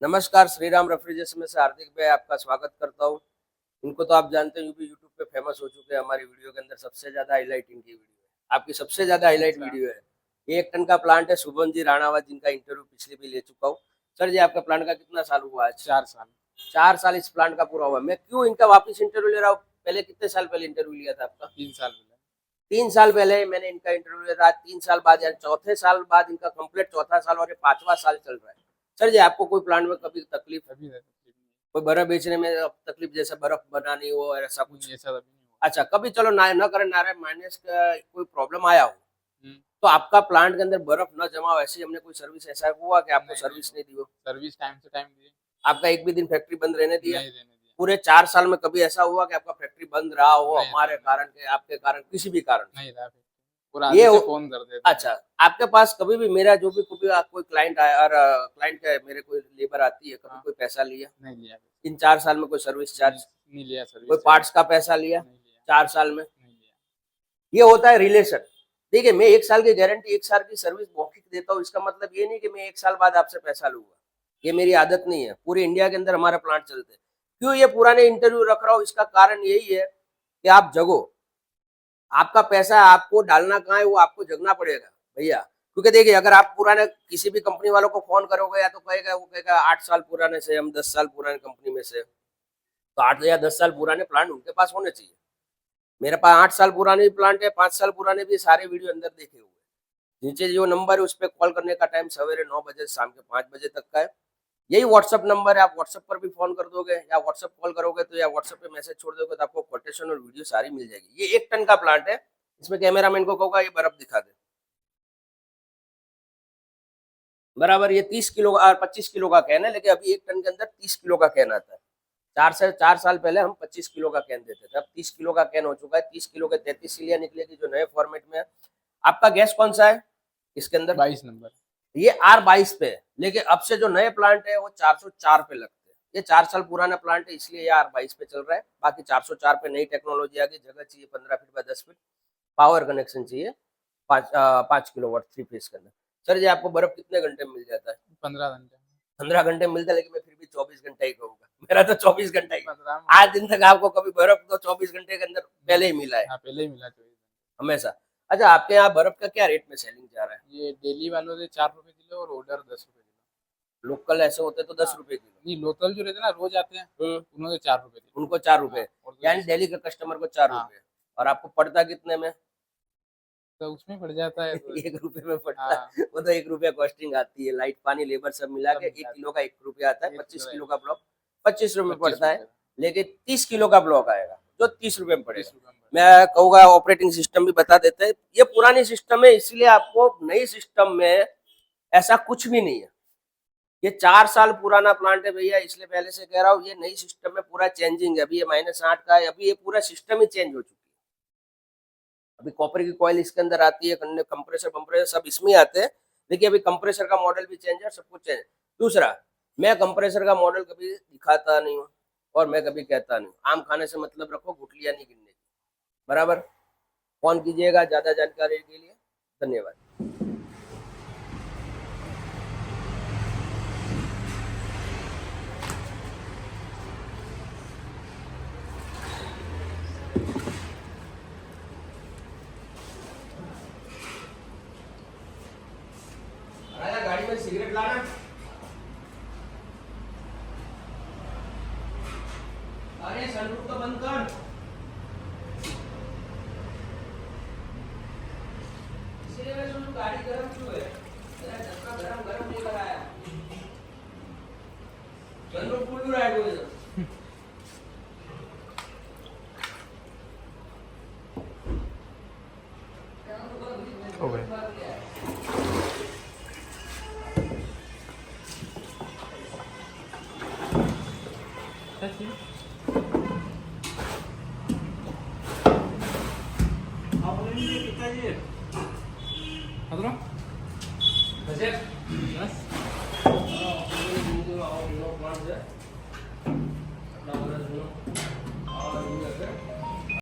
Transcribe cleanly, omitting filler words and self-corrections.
नमस्कार, श्री राम रेफ्रिजरेशन में से हार्दिक भाई आपका स्वागत करता हूँ। इनको तो आप जानते हैं, यूपी यूट्यूब पे फेमस हो चुके हैं। हमारी वीडियो के अंदर सबसे ज़्यादा हाईलाइट इनकी वीडियो है। आपकी सबसे ज़्यादा हाईलाइट अच्छा। वीडियो है। ये 1 टन का प्लांट है, शुभम जी राणावत, जिनका इंटरव्यू पिछले भी ले चुका हूँ। सर जी, आपका प्लांट का कितना साल हुआ आज? 4 साल। 4 साल इस प्लांट का पूरा हुआ। मैं क्यों इनका वापस इंटरव्यू ले रहा हूँ? पहले कितने साल पहले इंटरव्यू लिया था आपका? 3 साल पहले। 3 साल पहले मैंने इनका इंटरव्यू लिया था। 3 साल बाद यानी चौथे साल बाद इनका कंप्लीट चौथा साल और ये 5वां साल चल रहा है। सर जी, आपको कोई प्लांट में कभी तकलीफ, अभी तक तकलीफ कोई बर्फ बेचने में तकलीफ, जैसे बर्फ बनानी हो और ऐसा कुछ? नहीं, ऐसा अभी नहीं हुआ। अच्छा, कभी चलो ना न करें नारायण माइनस का कोई प्रॉब्लम आया हो, हुँ। तो आपका प्लांट के अंदर बर्फ न जमा हो, ऐसी हमने कोई सर्विस, ऐसा हुआ कि आपको नहीं, सर्विस नहीं नहीं दी हो? सर्विस टाइम से टाइम दी। आपका एक भी दिन फैक्ट्री बंद रहने दिया? नहीं रहने दिया। पूरे 4 साल में कभी ऐसा हुआ कि आपका फैक्ट्री बंद रहा हो नहीं, हमारे नहीं, कारण के, आपके कारण, किसी भी कारण से? नहीं रहा फिर। पूरा ये आगे से हो फ़ोन कर देते हैं। अच्छा, आपके पास कभी भी मेरा जो भी कोई कोई क्लाइंट आया और क्लाइंट का मेरे कोई लेबर आती है, कभी हाँ। कोई पैसा लिया? नहीं लिया फिर। इन 4 साल में कोई सर्विस नहीं, चार्ज, नहीं लिया सर्विस कोई चार्ज। पार्ट्स का पैसा लिया नहीं लिया। 4 साल में? नहीं लिया। ये होता है रिलेशन। ठीक है, मैं 1 साल की गारंटी, 1 साल की सर्विस मौखिक देता हूँ, इसका मतलब ये नहीं कि मैं 1 साल बाद आपसे पैसा लूँगा। ये मेरी आदत नहीं है। पूरे इंडिया के अंदर हमारे प्लांट चलते हैं। क्यों ये पुराने इंटरव्यू रख रहा हूँ? इसका कारण यही है कि आप जगो। आपका पैसा आपको डालना कहाँ है, वो आपको जगना पड़ेगा भैया। क्योंकि देखिए, अगर आप पुराने किसी भी कंपनी वालों को फ़ोन करोगे, या तो कहेगा, वो कहेगा 8 साल पुराने से, हम 10 साल पुराने कंपनी में से। तो 8 या 10 साल पुराने प्लांट उनके पास होने चाहिए। मेरे पास 8 साल पुराने भी प्लांट है, 5 साल पुराने भी, सारे वीडियो अंदर देखे हुए हैं। नीचे जो नंबर है, उस पे कॉल करने का टाइम सवेरे 9 बजे से शाम के 5 बजे तक का है। यही व्हाट्सएप नंबर है, आप व्हाट्सएप पर भी फ़ोन कर दोगे या व्हाट्सएप कॉल करोगे तो, या व्हाट्सएप पे मैसेज छोड़ दोगे, तो आपको कोटेशन और वीडियो सारी मिल जाएगी। ये 1 टन का प्लांट है। इसमें कैमरामैन को कहूँगा ये बर्फ दिखा दे। बराबर, ये 30 किलो का 25 किलो का कैन है, लेकिन अभी 1 टन के अंदर 30 किलो का कैन आता है। 4 साल पहले हम 25 किलो का कैन देते थे, अब 30 किलो का कैन हो चुका है। 30 किलो के 33 सिलियाँ निकलेगी, जो नए फॉर्मेट में है। आपका गैस कौन-सा है इसके अंदर? 22 नंबर। ये R22 पे है, लेकिन अब से जो नए प्लांट है वो 404 पे लगते हैं। ये 4 साल पुराना प्लांट है, इसलिए ये R22 पे चल रहा है। बाकी 404 पे नई टेक्नोलॉजी आ गई। जगह चाहिए 15 feet by 10 feet, power connection चाहिए 5 किलोवाट 3 फेज के अंदर। सर जी, आपको बर्फ कितने घंटे में मिल जाता है? 15 घंटे। 15 घंटे में मिलता है, लेकिन मैं फिर भी 24 घंटा ही कहूँगा। मेरा तो 24 घंटा ही। 15 में आज दिन तक आपको कभी बर्फ तो 24 घंटे के अंदर पहले ही मिला है, हाँ, पहले ही मिला 24 घंटे। हमेशा। अच्छा, आपके यहाँ बर्फ का क्या रेट में सेलिंग जा रहा है? ये डेली वालों से 4 रुपए किलो और ऑर्डर 10 रुपए किलो। लोकल ऐसे होते तो 10 हाँ। रुपए किलो। नहीं, लोकल जो रहते हैं ना, रोज़ आते हैं, हुँ, उन्हों से 4 रुपए किलो। उनको 4 हाँ, रुपए, और तो यानी 10 डेली के कस्टमर को 4 हाँ। रुपए। और आपको पड़ता कितने में? तो उसमें पड़ जाता है तो 1 रुपए में पड़ता हाँ, है। वो तो 1 रुपया कॉस्टिंग आती है, लाइट, पानी, लेबर सब मिला सब के मिल 1 जाता किलो का 1 रुपया आता है। है। 1 25 किलो किलो है, का ब्लॉक 25 रुपए में 25 पड़ता है, रुपए का। लेकिन 30 किलो का ब्लॉक आएगा, जो 30 रुपए में 30 पड़ेगा। रुपए में पड़ता मैं कहूँगा ऑपरेटिंग सिस्टम भी बता देते हैं। ये पुरानी सिस्टम है, इसलिए आपको नई सिस्टम में ऐसा कुछ भी नहीं है। ये 4 साल पुराना प्लांट है भैया, इसलिए पहले से कह रहा हूँ, ये नई सिस्टम में पूरा चेंजिंग है। अभी ये -8 का है, अभी ये पूरा सिस्टम ही चेंज हो चुकी है। अभी कॉपर की कॉइल इसके अंदर आती है, कंप्रेसर वम्प्रेसर सब इसमें ही आते हैं। देखिए, अभी कंप्रेसर का मॉडल भी चेंज है, सब कुछ चेंज है। दूसरा, मैं कंप्रेसर का मॉडल कभी दिखाता नहीं हूँ और मैं कभी कहता नहीं हूँ। आम खाने से मतलब रखो, गुठलियाँ नहीं गिनने की। बराबर? फ़ोन कीजिएगा ज़्यादा जानकारी के लिए। धन्यवाद। राजा, गाड़ी में सिगरेट लाना। अरे सनरूफ तो बंद कर। इसलिए मैं सोचूं गाड़ी गर्म क्यों है? मेरा चश्मा गरम लेकर आया। सनरूफ खुल रहा है कोई तो। हो गए। बजट 10